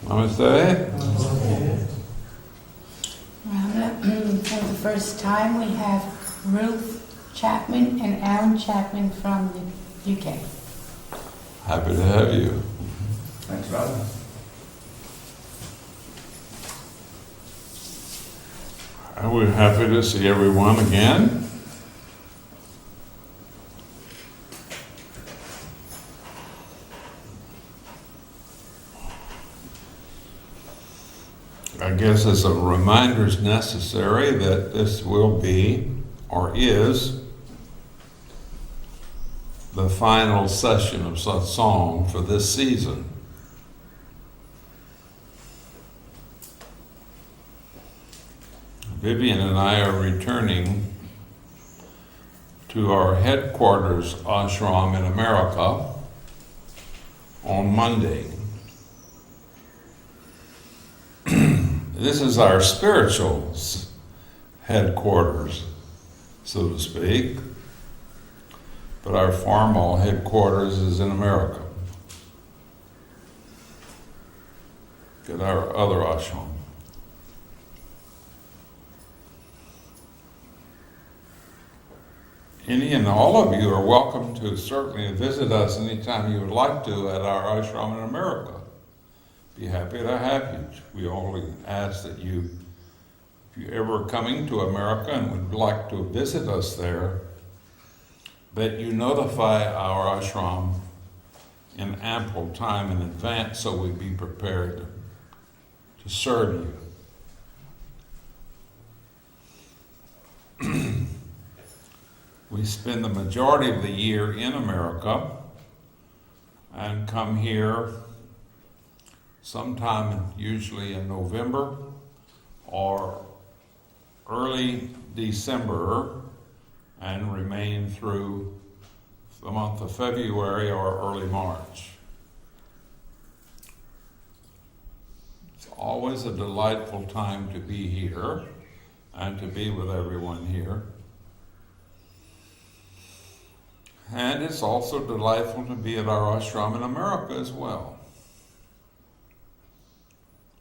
Namaste. Ramana, for the first time we have Ruth Chapman and Alan Chapman from the UK. Happy to have you. Thanks, Ramana. We're happy to see everyone again. I guess as a reminder is necessary that this will be, or is, the final session of satsang for this season. Vivian and I are returning to our headquarters ashram in America on Monday. This is our spiritual headquarters, so to speak, but our formal headquarters is in America at our other ashram. Any and all of you are welcome to certainly visit us anytime you would like to at our ashram in America. Be happy to have you. We only ask that you, if you're ever coming to America and would like to visit us there, that you notify our ashram in ample time in advance so we'd be prepared to serve you. We spend the majority of the year in America and come here sometime usually in November or early December and remain through the month of February or early March. It's always a delightful time to be here and to be with everyone here. And it's also delightful to be at our ashram in America as well.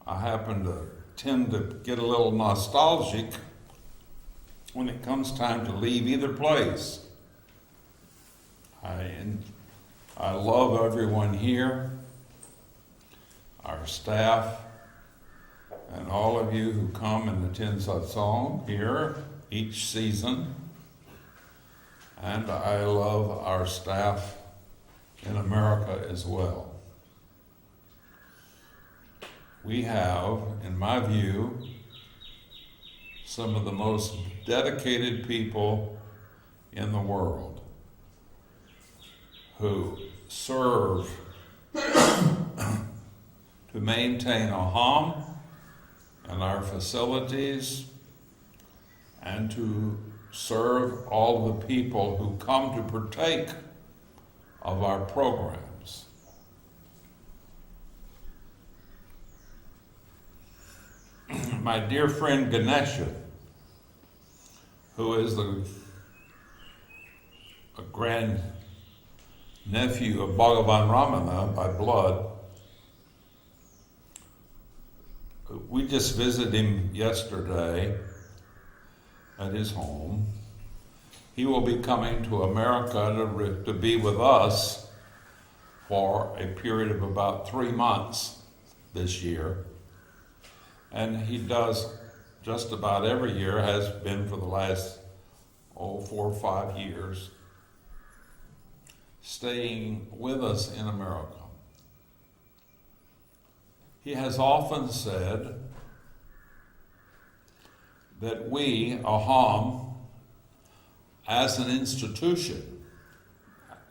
I happen to tend to get a little nostalgic when it comes time to leave either place. I love everyone here, our staff, and all of you who come and attend satsang here each season. And I love our staff in America as well. We have, in my view, some of the most dedicated people in the world who serve to maintain Aham in our facilities and to serve all the people who come to partake of our programs. My dear friend Ganesha, who is a grand nephew of Bhagavan Ramana by blood, we just visited him yesterday at his home. He will be coming to America to be with us for a period of about 3 months this year. And he does just about every year, has been for the last 4 or 5 years, staying with us in America. He has often said that we, Aham, as an institution,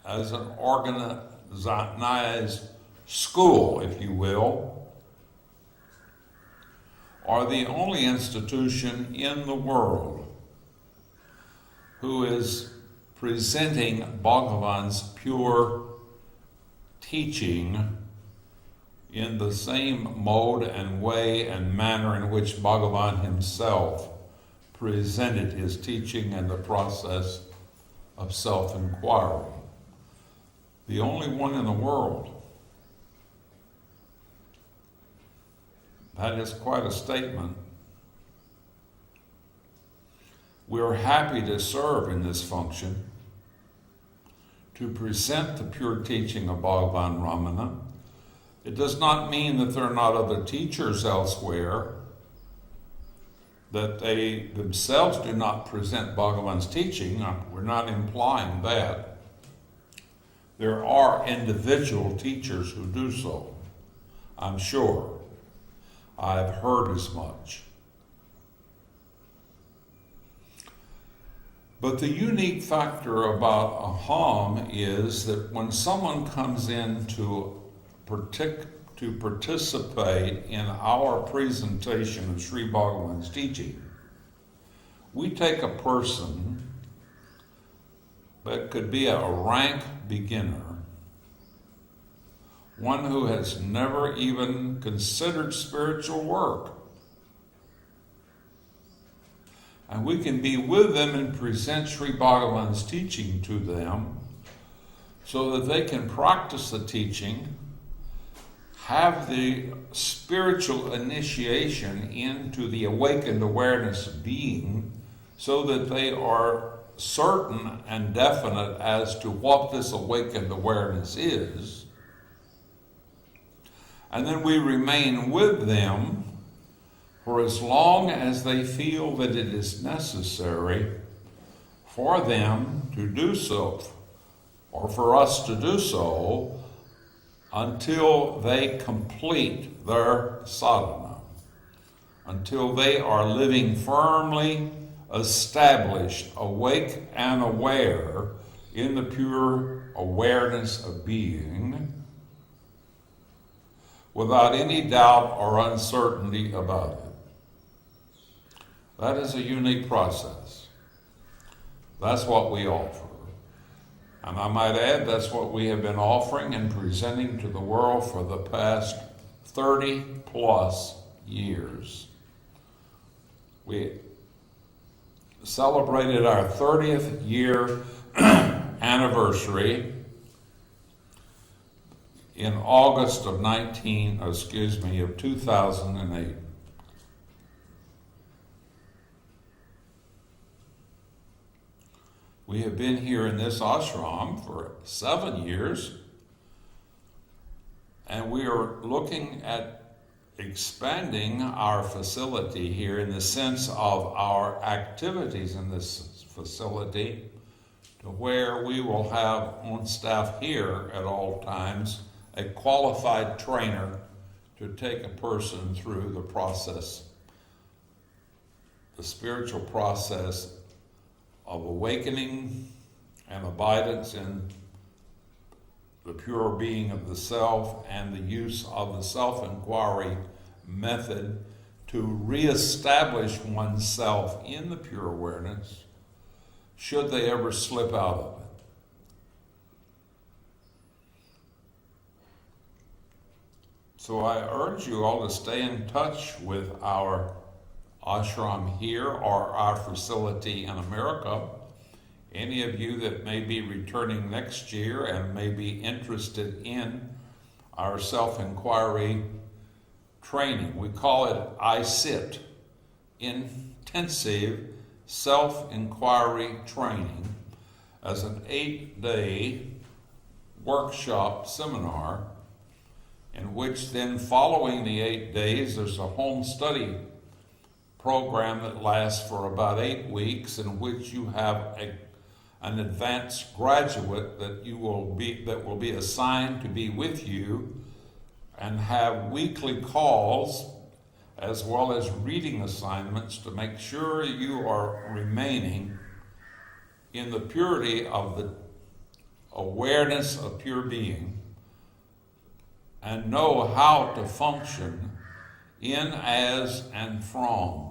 as an organized school, if you will, are the only institution in the world who is presenting Bhagavan's pure teaching in the same mode and way and manner in which Bhagavan himself presented his teaching and the process of self-inquiry. The only one in the world. That is quite a statement. We're happy to serve in this function, to present the pure teaching of Bhagavan Ramana. It does not mean that there are not other teachers elsewhere, that they themselves do not present Bhagavan's teaching. We're not implying that. There are individual teachers who do so, I'm sure. I've heard as much. But the unique factor about Aham is that when someone comes in to participate in our presentation of Sri Bhagavan's teaching, we take a person that could be a rank beginner, one who has never even considered spiritual work, and we can be with them and present Sri Bhagavan's teaching to them so that they can practice the teaching, have the spiritual initiation into the awakened awareness of being, so that they are certain and definite as to what this awakened awareness is. And then we remain with them for as long as they feel that it is necessary for them to do so, or for us to do so, until they complete their sadhana, until they are living firmly established, awake and aware in the pure awareness of being, without any doubt or uncertainty about it. That is a unique process. That's what we offer. And I might add, that's what we have been offering and presenting to the world for the past 30 plus years. We celebrated our 30th year anniversary in August of 2008. We have been here in this ashram for 7 years, and we are looking at expanding our facility here in the sense of our activities in this facility to where we will have on staff here at all times a qualified trainer to take a person through the process, the spiritual process of awakening and abidance in the pure being of the self, and the use of the self-inquiry method to reestablish oneself in the pure awareness, should they ever slip out of it. So I urge you all to stay in touch with our ashram here or our facility in America. Any of you that may be returning next year and may be interested in our self-inquiry training. We call it ISIT, Intensive Self-Inquiry Training, as an 8-day workshop seminar in which then following the 8 days there's a home study program that lasts for about 8 weeks, in which you have an advanced graduate that will be assigned to be with you and have weekly calls as well as reading assignments to make sure you are remaining in the purity of the awareness of pure being and know how to function in, as, and from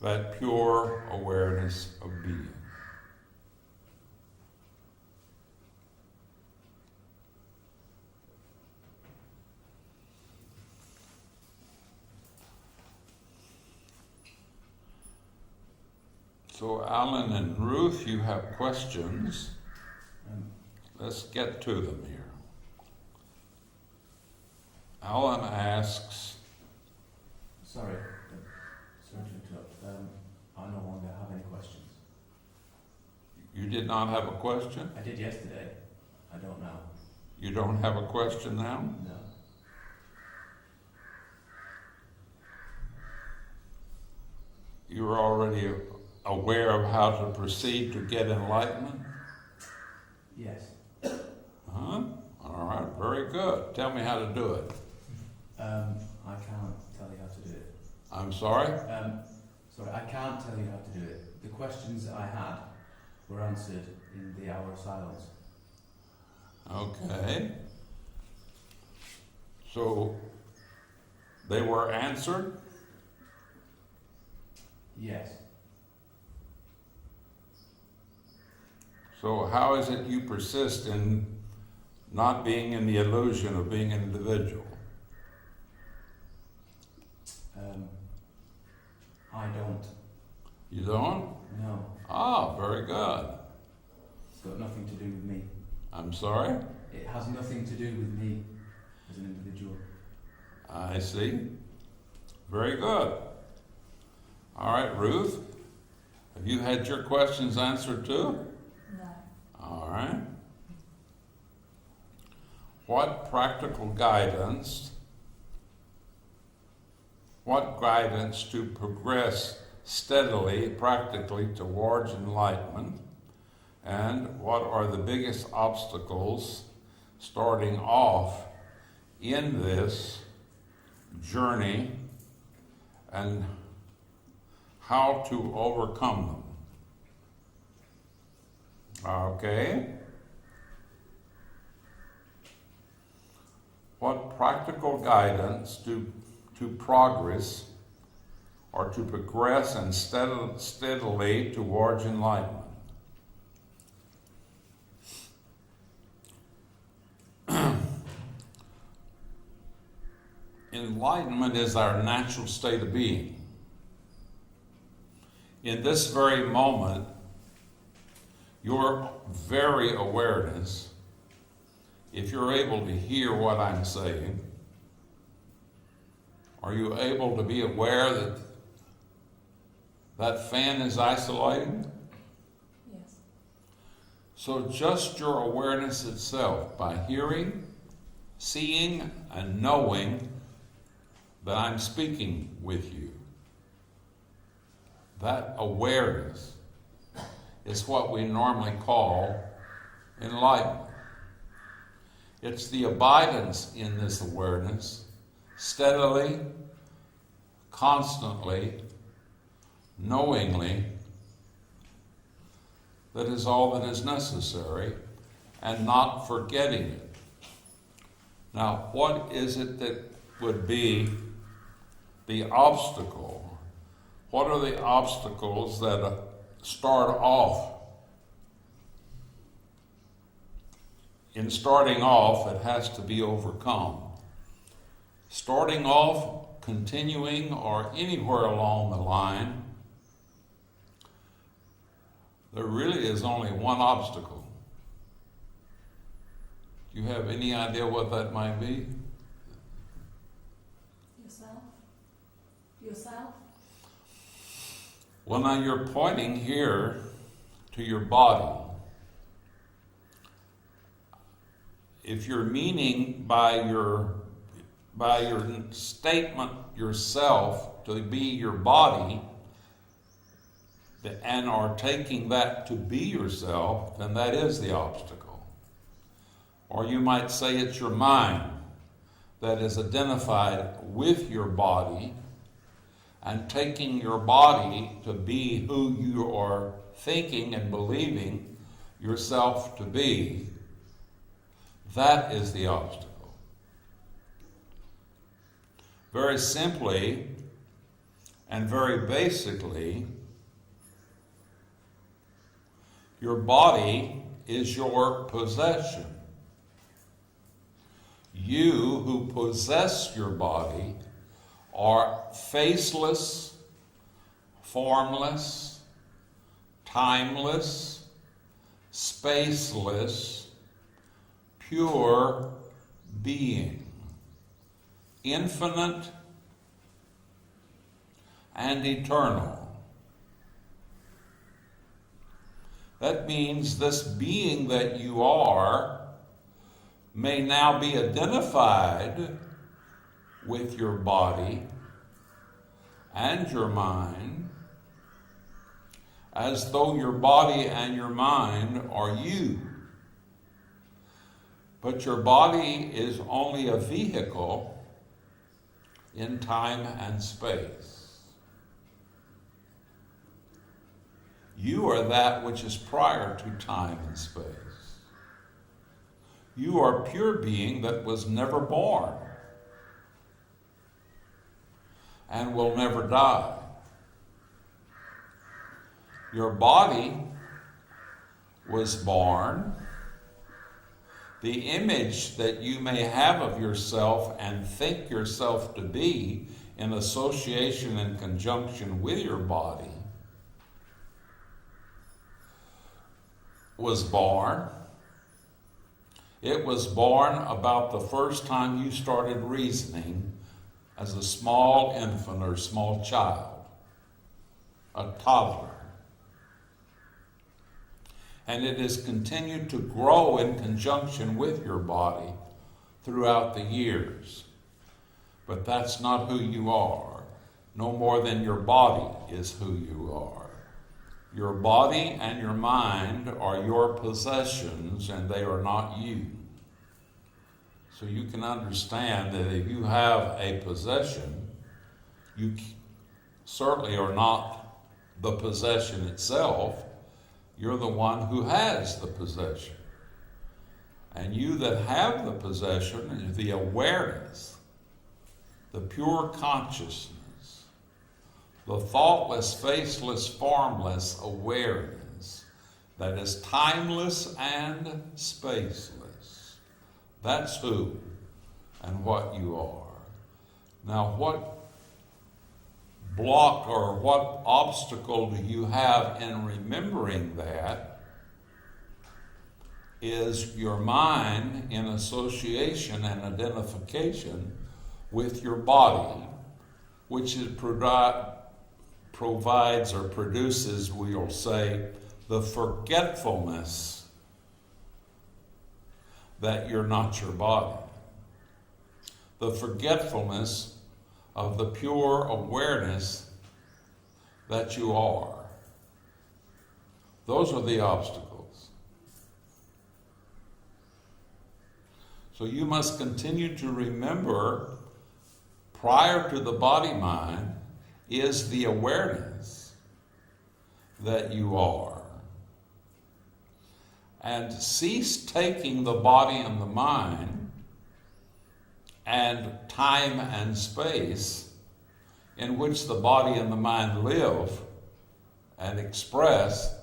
that pure awareness of being. So Alan and Ruth, you have questions, and let's get to them here. Alan asks, not have a question? I did yesterday. I don't know. You don't have a question now? No. You're already aware of how to proceed to get enlightenment? Yes. Huh? All right, very good. Tell me how to do it. I can't tell you how to do it. I'm sorry? Sorry, I can't tell you how to do it. The questions I had were answered in the hour of silence. Okay. So they were answered? Yes. So how is it you persist in not being in the illusion of being an individual? I don't. You don't? No. Ah, very good. It's got nothing to do with me. I'm sorry? It has nothing to do with me as an individual. I see. Very good. All right, Ruth, have you had your questions answered too? No. All right. What guidance to progress steadily, practically towards enlightenment, and what are the biggest obstacles starting off in this journey, and how to overcome them? Okay. What practical guidance to progress or to progress and steadily towards enlightenment? Enlightenment is our natural state of being. In this very moment, your very awareness, if you're able to hear what I'm saying, are you able to be aware that that fan is isolating? Yes. So just your awareness itself, by hearing, seeing, and knowing that I'm speaking with you, that awareness is what we normally call enlightenment. It's the abidance in this awareness, steadily, constantly, knowingly, that is all that is necessary, and not forgetting it. Now, what is it that would be the obstacle? What are the obstacles that start off? In starting off, it has to be overcome. Starting off, continuing, or anywhere along the line, there really is only one obstacle. Do you have any idea what that might be? Yourself? Well, now you're pointing here to your body. If you're meaning by your statement yourself to be your body, and are taking that to be yourself, then that is the obstacle. Or you might say it's your mind that is identified with your body, and taking your body to be who you are thinking and believing yourself to be. That is the obstacle. Very simply and very basically, your body is your possession. You who possess your body are faceless, formless, timeless, spaceless, pure being, infinite and eternal. That means this being that you are may now be identified with your body and your mind as though your body and your mind are you. But your body is only a vehicle in time and space. You are that which is prior to time and space. You are pure being that was never born and will never die. Your body was born. The image that you may have of yourself and think yourself to be in association and conjunction with your body was born. It was born about the first time you started reasoning as a small infant or small child, a toddler. And it has continued to grow in conjunction with your body throughout the years. But that's not who you are, no more than your body is who you are. Your body and your mind are your possessions, and they are not you. So you can understand that if you have a possession, you certainly are not the possession itself. You're the one who has the possession. And you that have the possession is the awareness, the pure consciousness, the thoughtless, faceless, formless awareness that is timeless and spaceless. That's who and what you are. Now, what block or what obstacle do you have in remembering that is your mind in association and identification with your body, which is provides or produces, we'll say, the forgetfulness that you're not your body. The forgetfulness of the pure awareness that you are. Those are the obstacles. So you must continue to remember, prior to the body-mind is the awareness that you are. And cease taking the body and the mind and time and space in which the body and the mind live and express,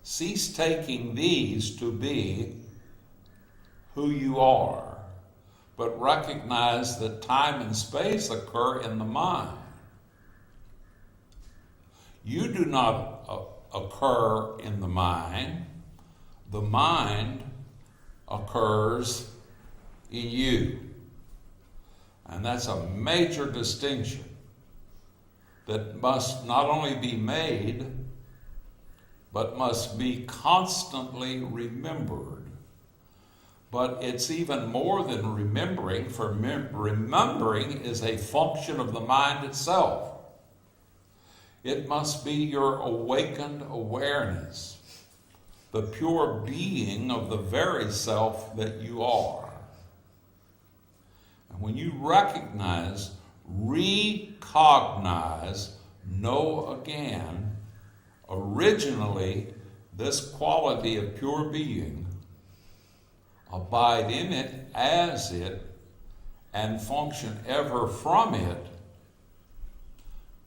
cease taking these to be who you are, but recognize that time and space occur in the mind. You do not occur in the mind occurs in you. And that's a major distinction that must not only be made, but must be constantly remembered. But it's even more than remembering, for remembering is a function of the mind itself. It must be your awakened awareness, the pure being of the very self that you are. When you recognize, recognize, know again, originally this quality of pure being, abide in it as it, and function ever from it,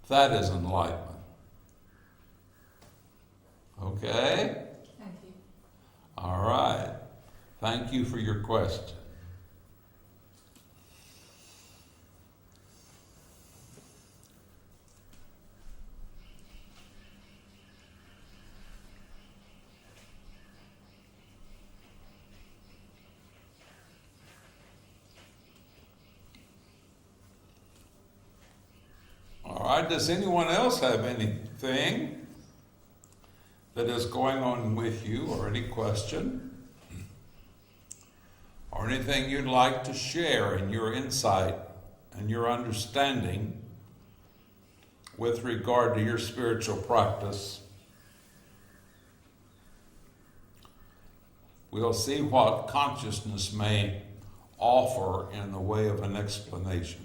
that is enlightenment. Okay? Thank you. All right. Thank you for your question. All right, does anyone else have anything that is going on with you, or any question, or anything you'd like to share in your insight and your understanding with regard to your spiritual practice. We'll see what consciousness may offer in the way of an explanation.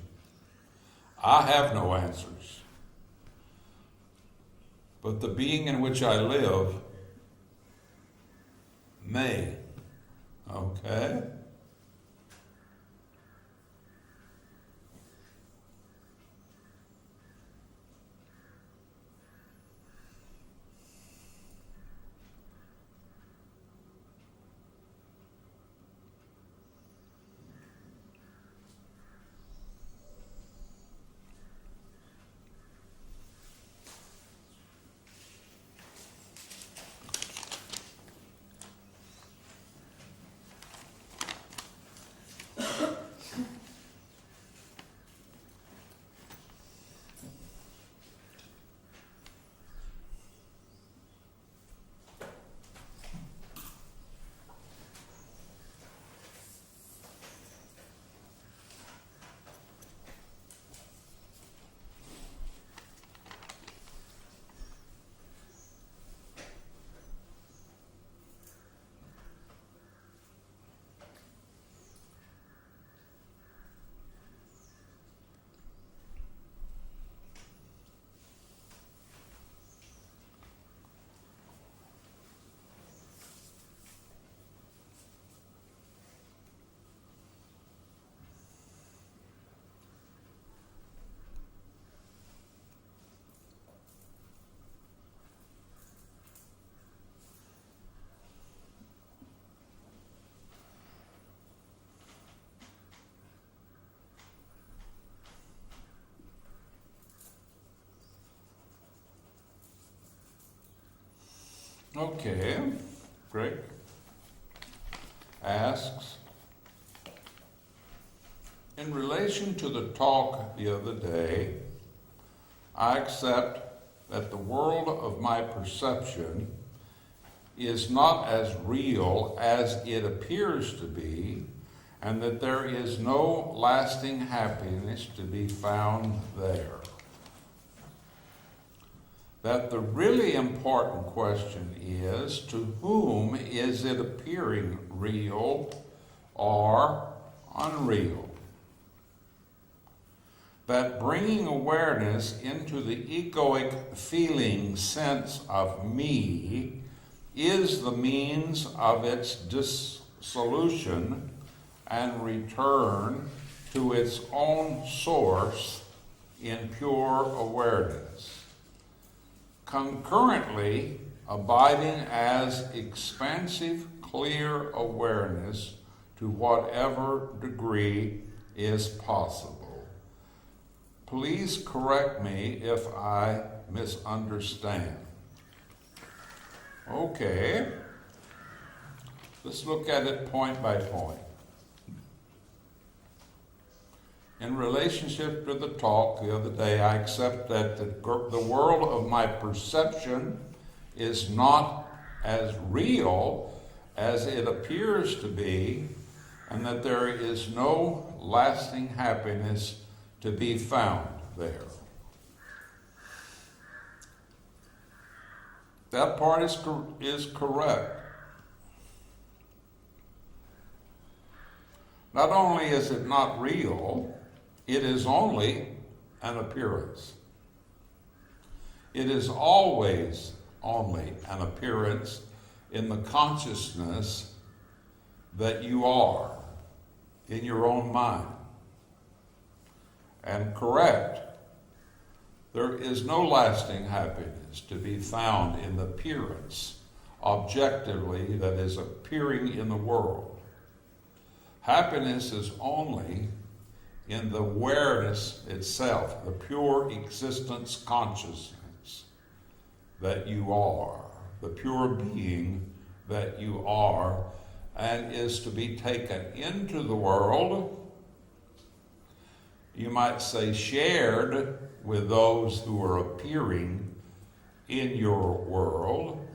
I have no answers, but the being in which I live may. Okay? Okay, great. Asks, in relation to the talk the other day, I accept that the world of my perception is not as real as it appears to be, and that there is no lasting happiness to be found there. That the really important question is, to whom is it appearing real or unreal? That bringing awareness into the egoic feeling sense of me is the means of its dissolution and return to its own source in pure awareness. Concurrently, abiding as expansive, clear awareness to whatever degree is possible. Please correct me if I misunderstand. Okay, let's look at it point by point. In relationship to the talk the other day, I accept that the world of my perception is not as real as it appears to be, and that there is no lasting happiness to be found there. That part is correct. Not only is it not real, it is only an appearance. It is always only an appearance in the consciousness that you are in your own mind. And correct, there is no lasting happiness to be found in the appearance, objectively, that is appearing in the world. Happiness is only in the awareness itself, the pure existence consciousness that you are, the pure being that you are, and is to be taken into the world, you might say shared with those who are appearing in your world,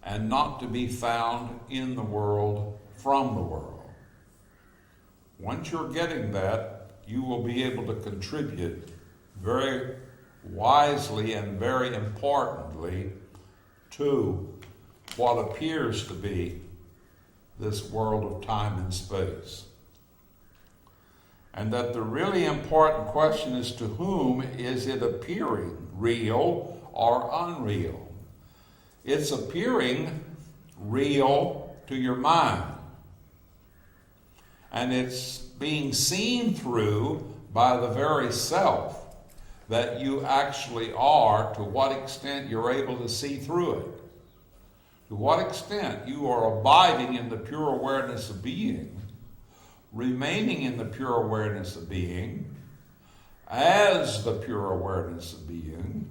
and not to be found in the world from the world. Once you're getting that, you will be able to contribute very wisely and very importantly to what appears to be this world of time and space. And that the really important question is, to whom is it appearing, real or unreal? It's appearing real to your mind. And it's being seen through by the very self that you actually are, to what extent you're able to see through it. To what extent you are abiding in the pure awareness of being, remaining in the pure awareness of being, as the pure awareness of being,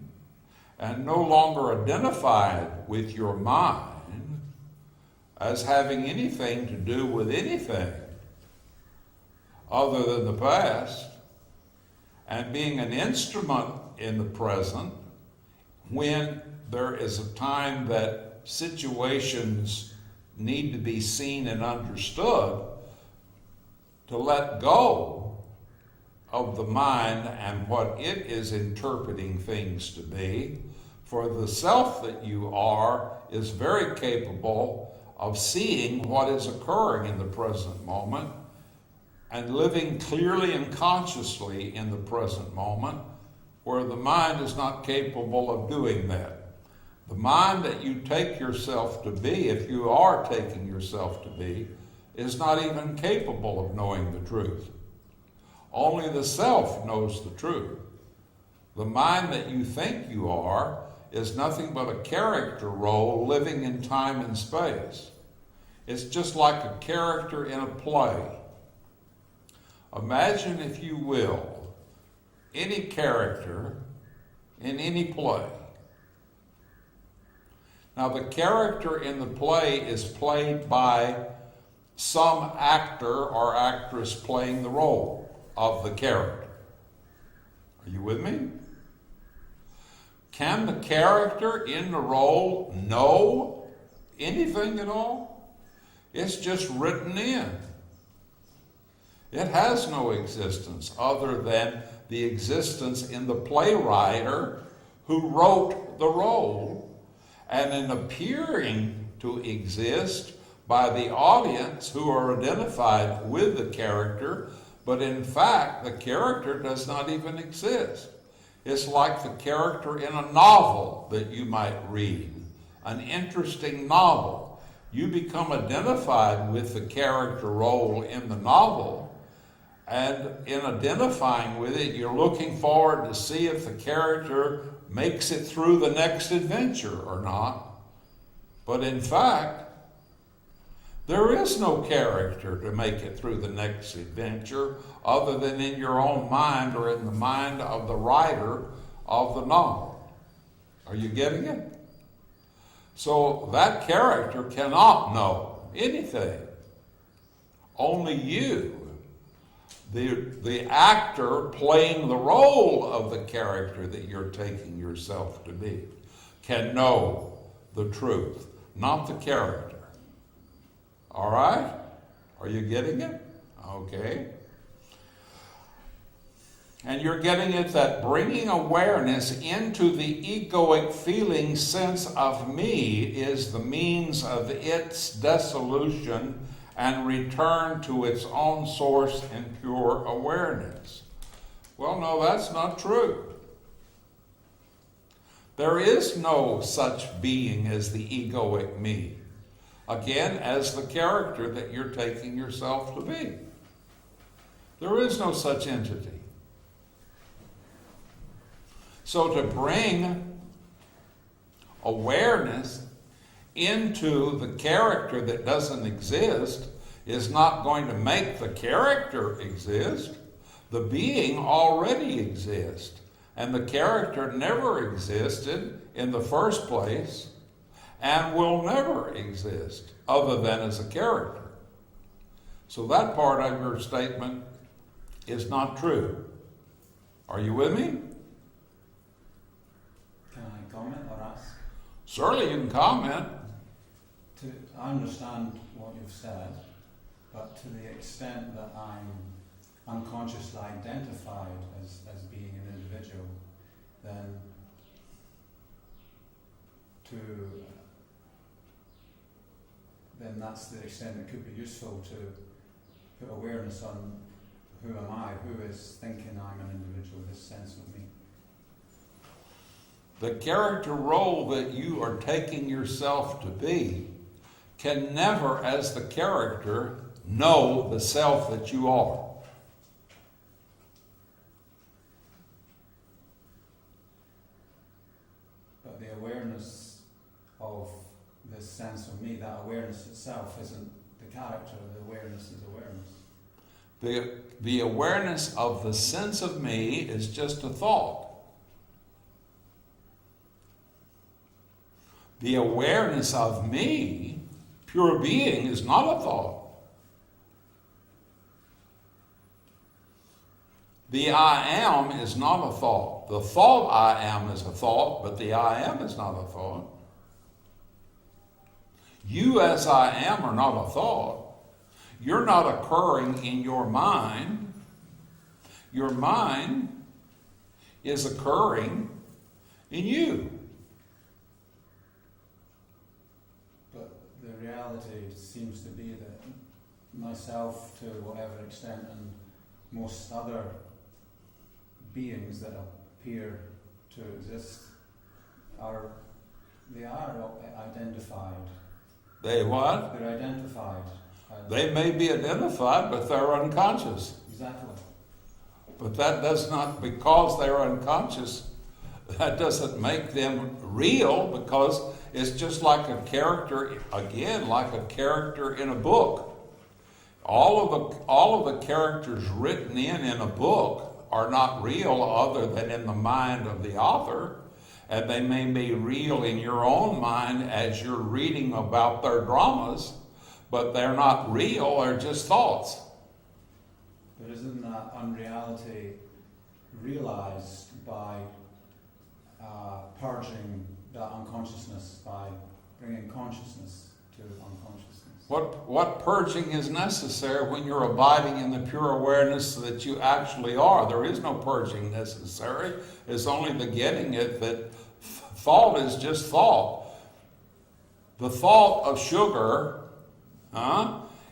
and no longer identified with your mind as having anything to do with anything other than the past, and being an instrument in the present when there is a time that situations need to be seen and understood, to let go of the mind and what it is interpreting things to be, for the self that you are is very capable of seeing what is occurring in the present moment and living clearly and consciously in the present moment, where the mind is not capable of doing that. The mind that you take yourself to be, if you are taking yourself to be, is not even capable of knowing the truth. Only the self knows the truth. The mind that you think you are is nothing but a character role living in time and space. It's just like a character in a play. Imagine, if you will, any character in any play. Now, the character in the play is played by some actor or actress playing the role of the character. Are you with me? Can the character in the role know anything at all? It's just written in. It has no existence other than the existence in the playwright who wrote the role, and in appearing to exist by the audience who are identified with the character, but in fact the character does not even exist. It's like the character in a novel that you might read, an interesting novel. You become identified with the character role in the novel, and in identifying with it, you're looking forward to see if the character makes it through the next adventure or not. But in fact, there is no character to make it through the next adventure other than in your own mind or in the mind of the writer of the novel. Are you getting it? So that character cannot know anything. Only you, the actor playing the role of the character that you're taking yourself to be, can know the truth, not the character. All right? Are you getting it? Okay. And you're getting it that bringing awareness into the egoic feeling sense of me is the means of its dissolution and return to its own source in pure awareness. Well, no, that's not true. There is no such being as the egoic me. Again, as the character that you're taking yourself to be. There is no such entity. So to bring awareness into the character that doesn't exist is not going to make the character exist. The being already exists, and the character never existed in the first place and will never exist other than as a character. So that part of your statement is not true. Are you with me? Can I comment or ask? Certainly you can comment. I understand what you've said, but to the extent that I'm unconsciously identified as being an individual, then that's the extent it could be useful to put awareness on who am I, who is thinking I'm an individual, this sense of me. The character role that you are taking yourself to be can never, as the character, know the self that you are. But the awareness of this sense of me, that awareness itself isn't the character, the awareness is awareness. The awareness of the sense of me is just a thought. The awareness of me, pure being, is not a thought. The I am is not a thought. The thought I am is a thought, but the I am is not a thought. You as I am are not a thought. You're not occurring in your mind. Your mind is occurring in you. But the reality seems to be that myself, to whatever extent, and most other beings that appear to exist are identified. They what? They're identified. They may be identified, but they're unconscious. Exactly. But that does not, because they're unconscious, that doesn't make them real, because it's just like a character, again, like a character in a book. All of the characters written in a book are not real other than in the mind of the author, and they may be real in your own mind as you're reading about their dramas, but they're not real, they're just thoughts. But isn't that unreality realized by purging that unconsciousness, by bringing consciousness to unconsciousness? What purging is necessary when you're abiding in the pure awareness that you actually are? There is no purging necessary. It's only the getting it that thought is just thought. The thought of sugar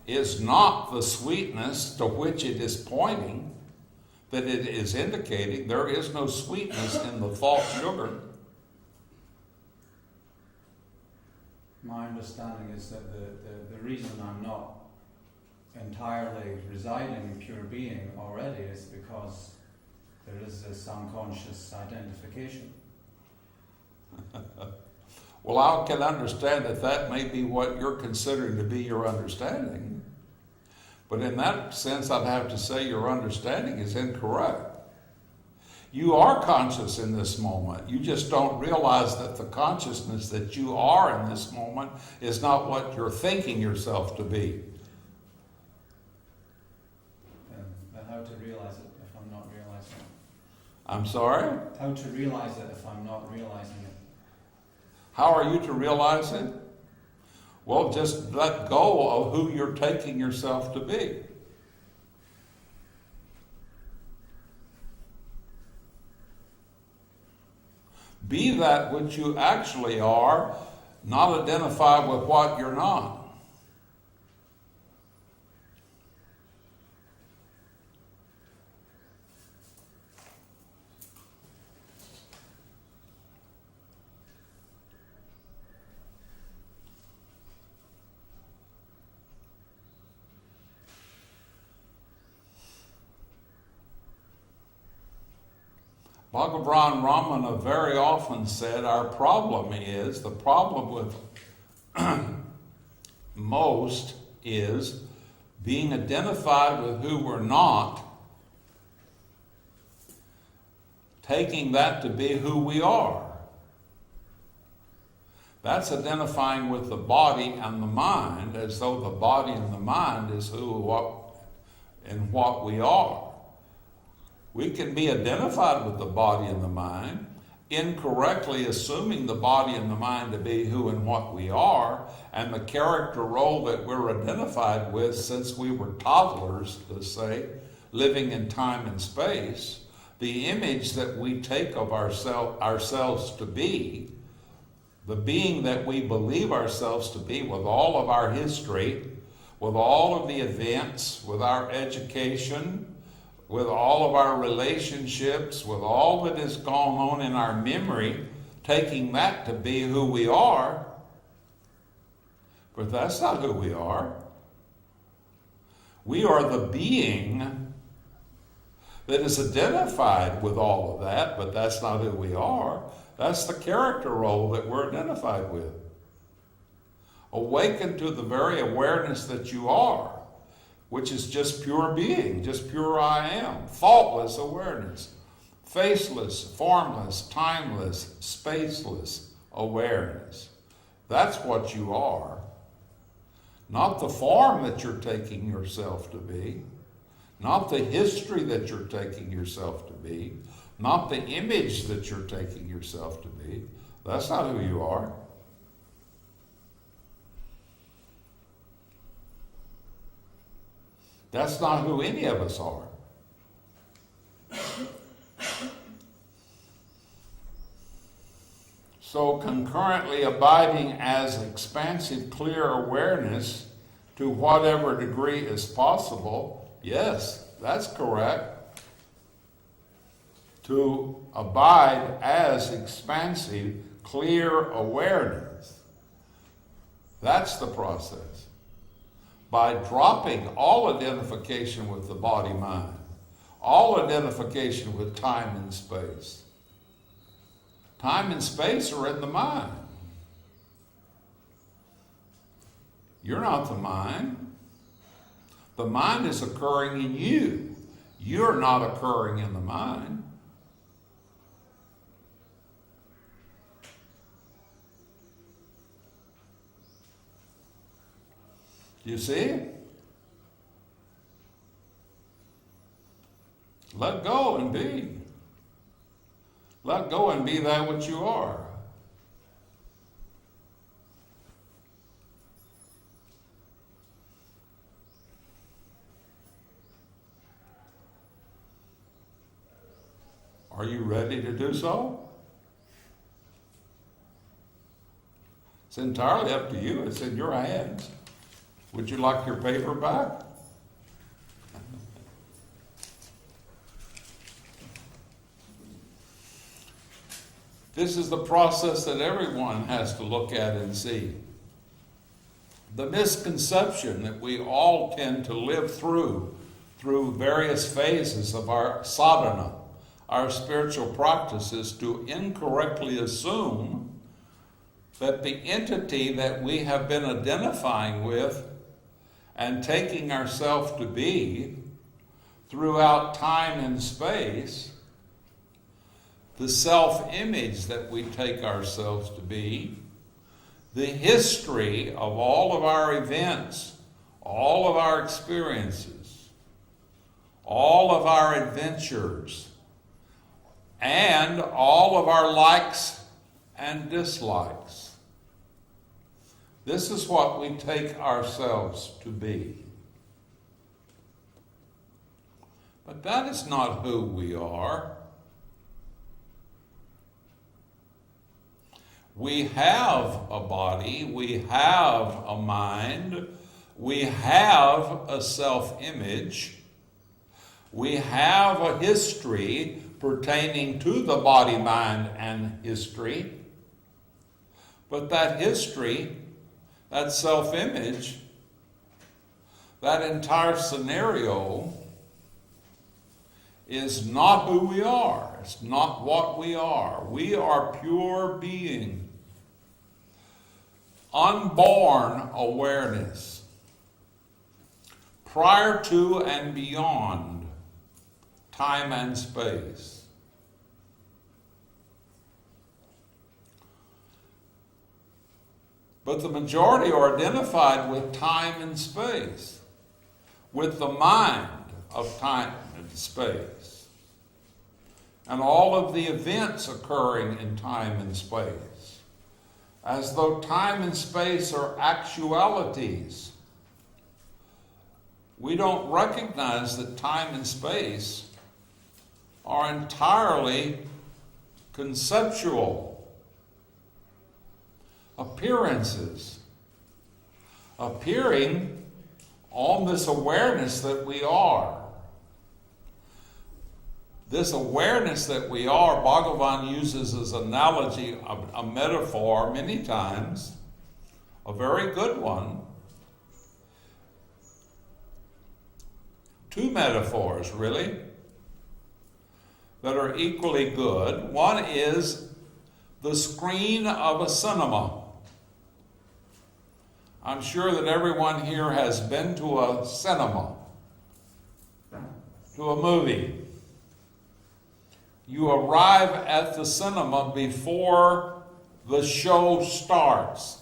is not the sweetness to which it is pointing, that it is indicating. There is no sweetness in the thought sugar. My understanding is that the reason I'm not entirely residing in pure being already is because there is this unconscious identification. Well, I can understand that may be what you're considering to be your understanding. But in that sense, I'd have to say your understanding is incorrect. You are conscious in this moment. You just don't realize that the consciousness that you are in this moment is not what you're thinking yourself to be. And how to realize it if I'm not realizing it? I'm sorry? How to realize it if I'm not realizing it? How are you to realize it? Well, just let go of who you're taking yourself to be. Be that which you actually are, not identify with what you're not. Bhagavan Ramana very often said our problem is, the problem with most is being identified with who we're not, taking that to be who we are. That's identifying with the body and the mind as though the body and the mind is what we are. We can be identified with the body and the mind incorrectly assuming the body and the mind to be who and what we are, and the character role that we're identified with since we were toddlers, let's say, living in time and space, the image that we take of ourselves to be, the being that we believe ourselves to be with all of our history, with all of the events, with our education, with all of our relationships, with all that has gone on in our memory, taking that to be who we are. But that's not who we are. We are the being that is identified with all of that, but that's not who we are. That's the character role that we're identified with. Awaken to the very awareness that you are, which is just pure being, just pure I am, faultless awareness, faceless, formless, timeless, spaceless awareness. That's what you are. Not the form that you're taking yourself to be, not the history that you're taking yourself to be, not the image that you're taking yourself to be. That's not who you are. That's not who any of us are. So concurrently abiding as expansive, clear awareness to whatever degree is possible, yes, that's correct. To abide as expansive, clear awareness. That's the process. By dropping all identification with the body-mind, all identification with time and space. Time and space are in the mind. You're not the mind. The mind is occurring in you. You're not occurring in the mind. You see? Let go and be. Let go and be that which you are. Are you ready to do so? It's entirely up to you. It's in your hands. Would you like your paper back? This is the process that everyone has to look at and see. The misconception that we all tend to live through various phases of our sadhana, our spiritual practices, to incorrectly assume that the entity that we have been identifying with and taking ourselves to be throughout time and space, the self-image that we take ourselves to be, the history of all of our events, all of our experiences, all of our adventures, and all of our likes and dislikes. This is what we take ourselves to be. But that is not who we are. We have a body, we have a mind, we have a self-image, we have a history pertaining to the body, mind, and history. But that history, that self-image, that entire scenario is not who we are. It's not what we are. We are pure being. Unborn awareness. Prior to and beyond time and space. But the majority are identified with time and space, with the mind of time and space. and all of the events occurring in time and space, as though time and space are actualities. We don't recognize that time and space are entirely conceptual appearances, appearing on this awareness that we are. This awareness that we are, Bhagavan uses as analogy, a metaphor many times, a very good one. Two metaphors, really, that are equally good. One is the screen of a cinema. I'm sure that everyone here has been to a cinema, to a movie. You arrive at the cinema before the show starts.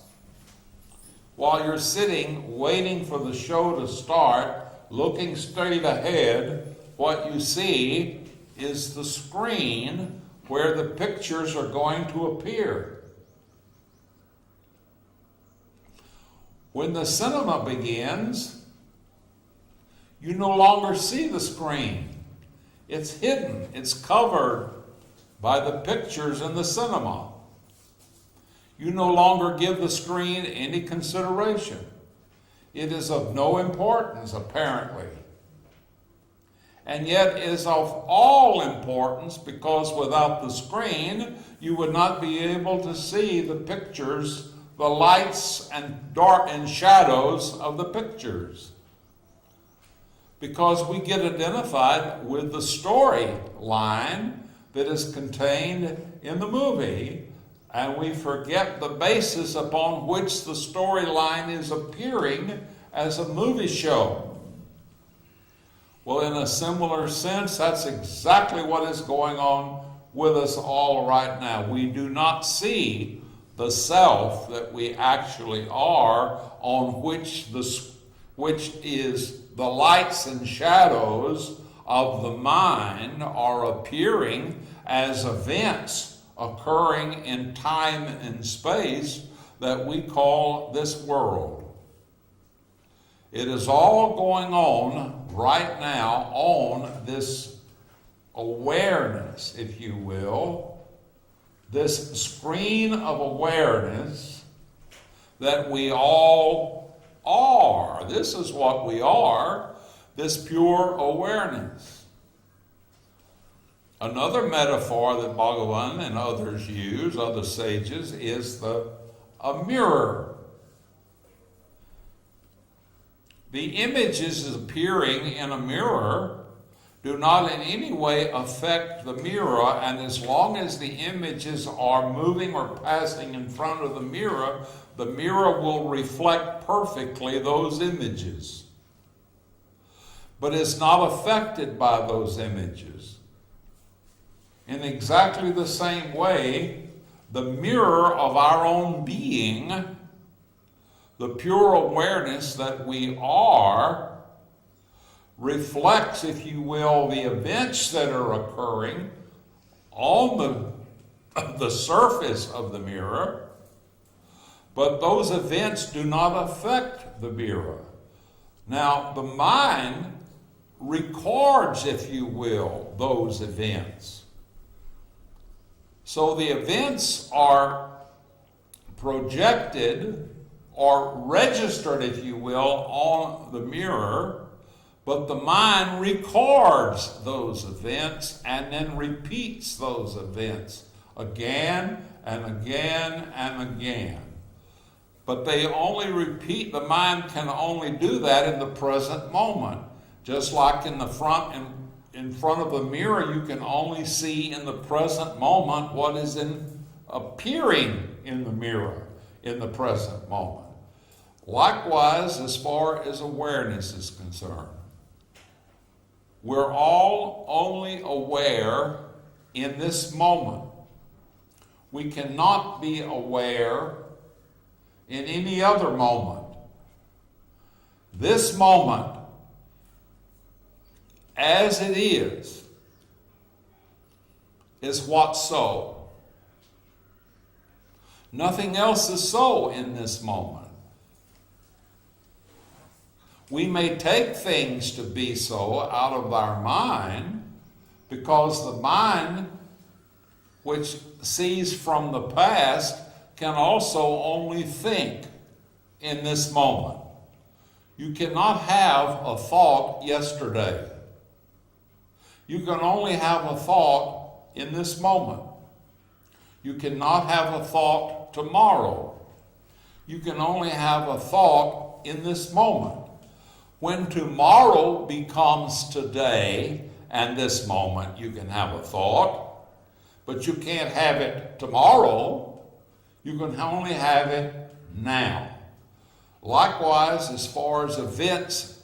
While you're sitting, waiting for the show to start, looking straight ahead, what you see is the screen where the pictures are going to appear. When the cinema begins, you no longer see the screen. It's hidden, it's covered by the pictures in the cinema. You no longer give the screen any consideration. It is of no importance, apparently. And yet is of all importance, because without the screen, you would not be able to see the pictures, the lights and dark and shadows of the pictures. Because we get identified with the storyline that is contained in the movie, and we forget the basis upon which the storyline is appearing as a movie show. Well, in a similar sense, that's exactly what is going on with us all right now. We do not see the self that we actually are, on which is the lights and shadows of the mind are appearing as events occurring in time and space that we call this world. It is all going on right now on this awareness, if you will, this screen of awareness that we all are. This is what we are, this pure awareness. Another metaphor that Bhagavan and others use, other sages, is a mirror. The images appearing in a mirror do not in any way affect the mirror, and as long as the images are moving or passing in front of the mirror will reflect perfectly those images. But it's not affected by those images. In exactly the same way, the mirror of our own being, the pure awareness that we are, reflects, if you will, the events that are occurring on the surface of the mirror, but those events do not affect the mirror. Now, the mind records, if you will, those events. So the events are projected or registered, if you will, on the mirror, but the mind records those events and then repeats those events again and again and again. But they only repeat, the mind can only do that in the present moment. Just like in front of the mirror, you can only see in the present moment what is appearing in the mirror in the present moment. Likewise, as far as awareness is concerned, we're all only aware in this moment. We cannot be aware in any other moment. This moment, as it is, is what's so. Nothing else is so in this moment. We may take things to be so out of our mind, because the mind, which sees from the past, can also only think in this moment. You cannot have a thought yesterday. You can only have a thought in this moment. You cannot have a thought tomorrow. You can only have a thought in this moment. When tomorrow becomes today and this moment, you can have a thought, but you can't have it tomorrow. You can only have it now. Likewise, as far as events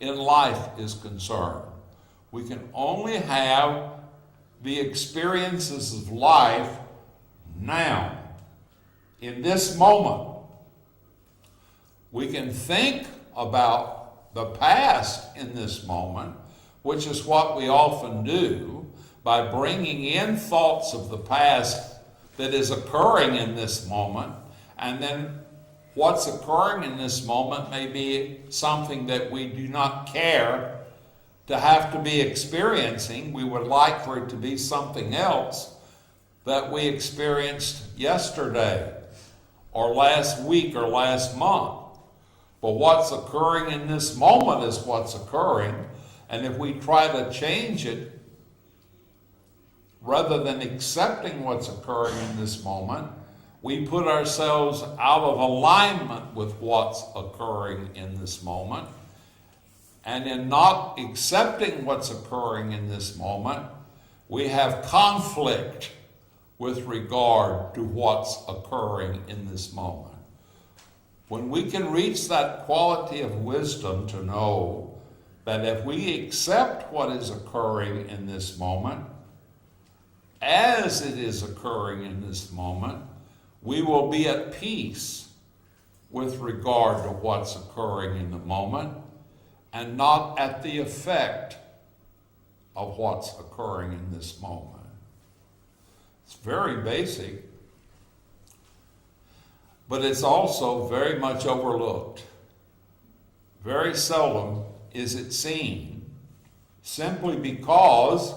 in life is concerned, we can only have the experiences of life now, in this moment. We can think about the past in this moment, which is what we often do by bringing in thoughts of the past that is occurring in this moment, and then what's occurring in this moment may be something that we do not care to have to be experiencing. We would like for it to be something else that we experienced yesterday or last week or last month. But what's occurring in this moment is what's occurring, and if we try to change it, rather than accepting what's occurring in this moment, we put ourselves out of alignment with what's occurring in this moment. And in not accepting what's occurring in this moment, we have conflict with regard to what's occurring in this moment. When we can reach that quality of wisdom to know that if we accept what is occurring in this moment, as it is occurring in this moment, we will be at peace with regard to what's occurring in the moment, and not at the effect of what's occurring in this moment. It's very basic, but it's also very much overlooked. Very seldom is it seen, simply because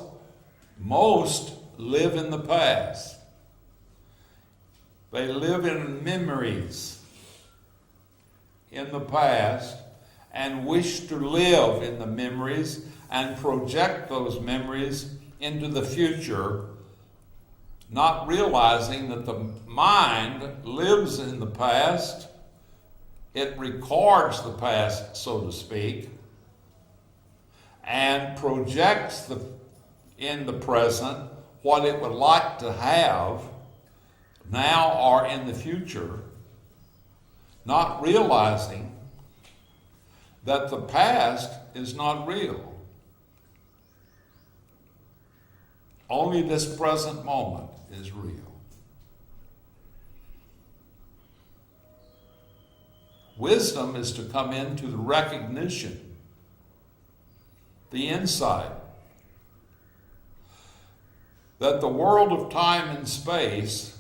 most live in the past. They live in memories in the past and wish to live in the memories and project those memories into the future, not realizing that the mind lives in the past. It records the past, so to speak, and projects in the present what it would like to have now or in the future, not realizing that the past is not real. Only this present moment is real. Wisdom is to come into the recognition, the insight, that the world of time and space,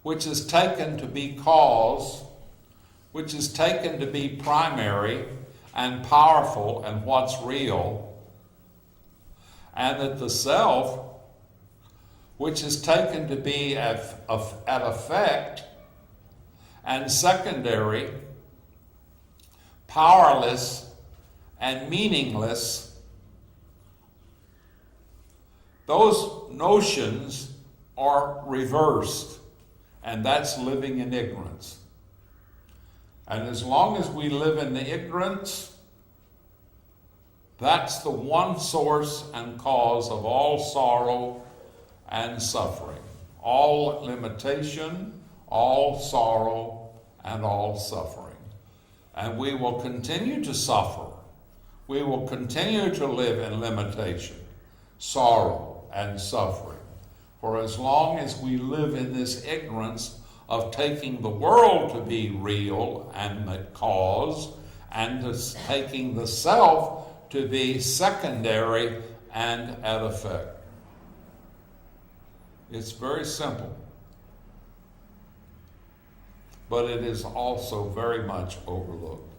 which is taken to be cause, which is taken to be primary and powerful and what's real, and that the self, which is taken to be at effect and secondary, powerless and meaningless, those notions are reversed, and that's living in ignorance. And as long as we live in the ignorance, that's the one source and cause of all sorrow and suffering, all limitation, all sorrow, and all suffering. And we will continue to suffer. We will continue to live in limitation, sorrow, and suffering, for as long as we live in this ignorance of taking the world to be real and the cause, and taking the self to be secondary and at effect. It's very simple. But it is also very much overlooked.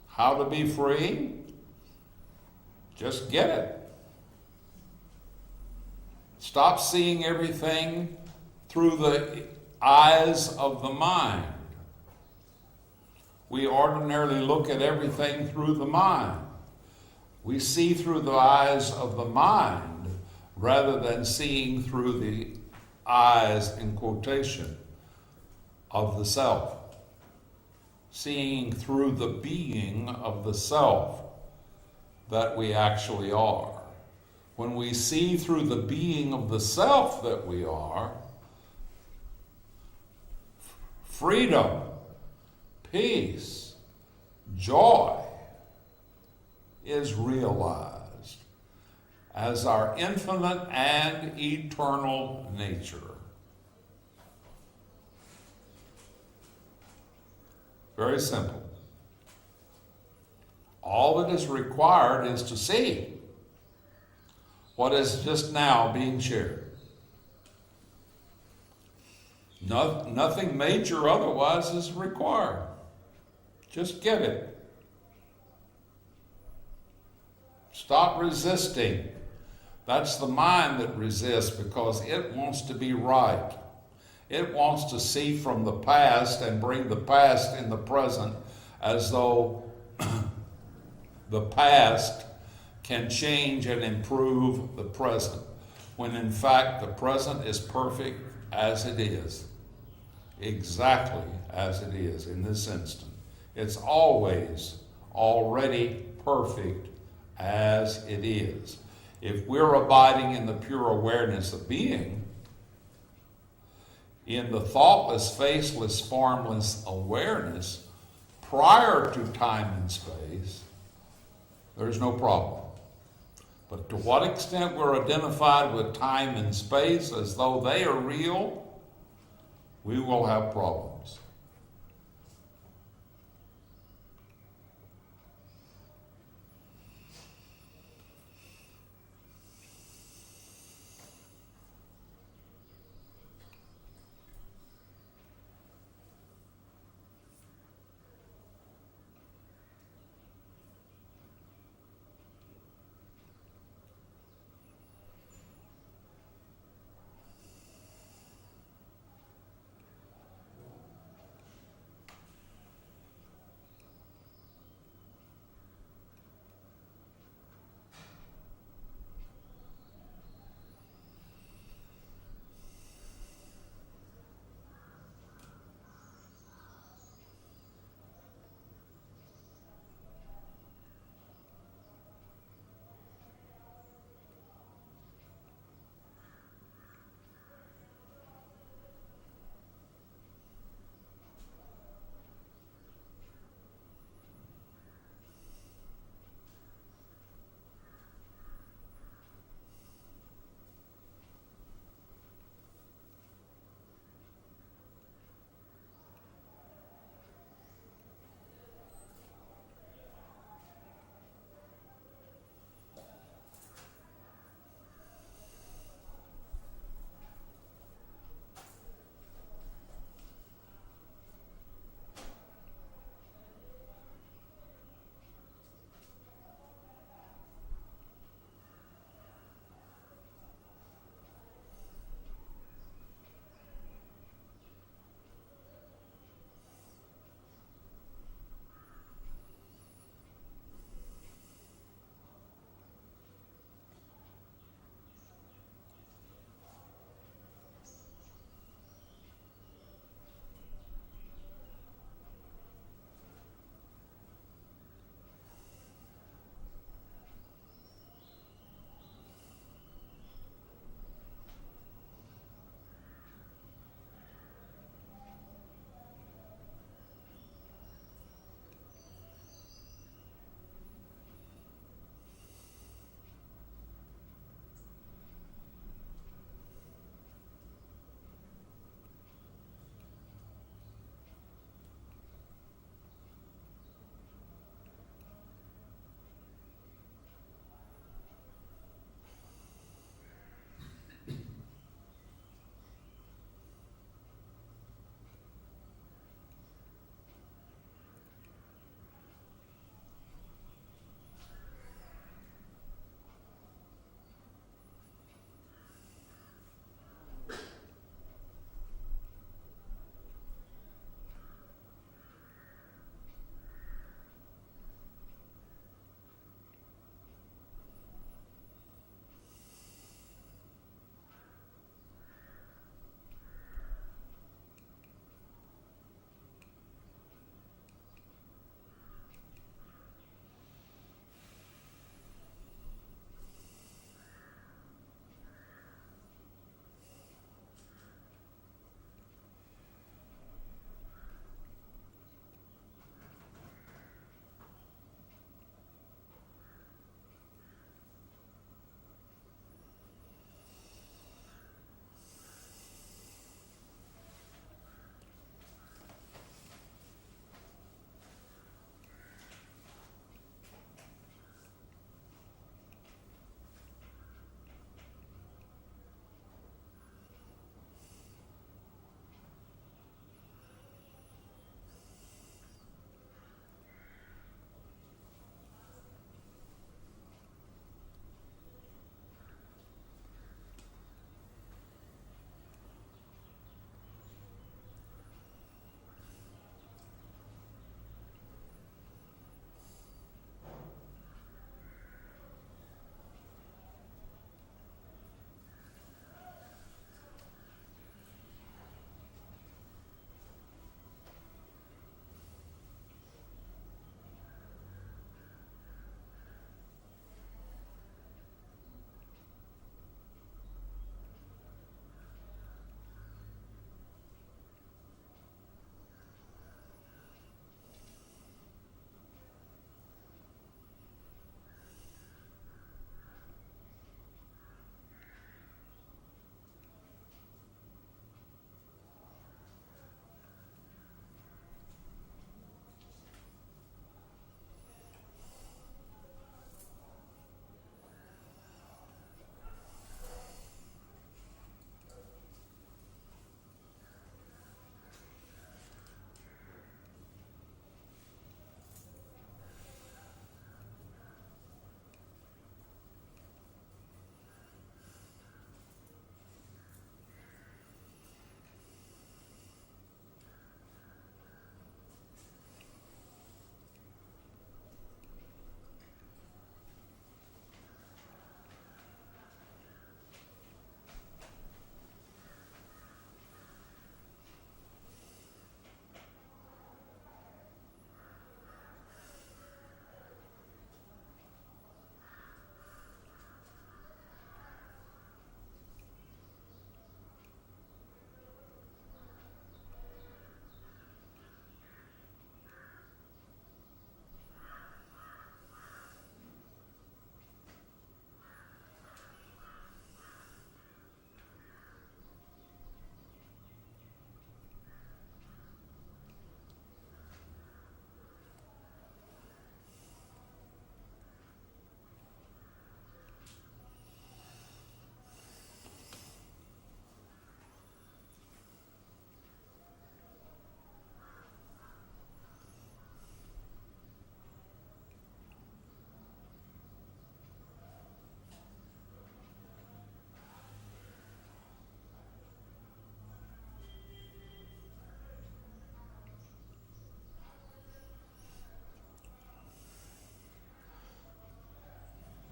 How to be free? Just get it. Stop seeing everything through the eyes of the mind. We ordinarily look at everything through the mind. We see through the eyes of the mind rather than seeing through the eyes, in quotation, of the self. Seeing through the being of the self that we actually are. When we see through the being of the self that we are, freedom, peace, joy is realized as our infinite and eternal nature. Very simple. All that is required is to see what is just now being shared. Nothing major otherwise is required. Just get it. Stop resisting. That's the mind that resists because it wants to be right. It wants to see from the past and bring the past in the present as though the past can change and improve the present, when in fact the present is perfect as it is, exactly as it is in this instant. It's always already perfect as it is. If we're abiding in the pure awareness of being, in the thoughtless, faceless, formless awareness prior to time and space, there's no problem. But to what extent we're identified with time and space as though they are real, we will have problems.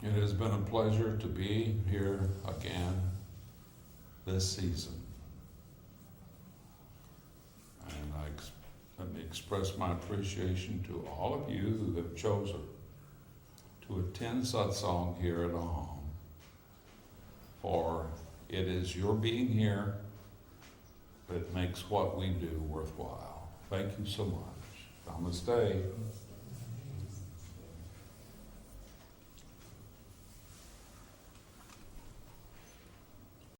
It has been a pleasure to be here again this season. And let me express my appreciation to all of you who have chosen to attend satsang here at home. For it is your being here that makes what we do worthwhile. Thank you so much. Namaste.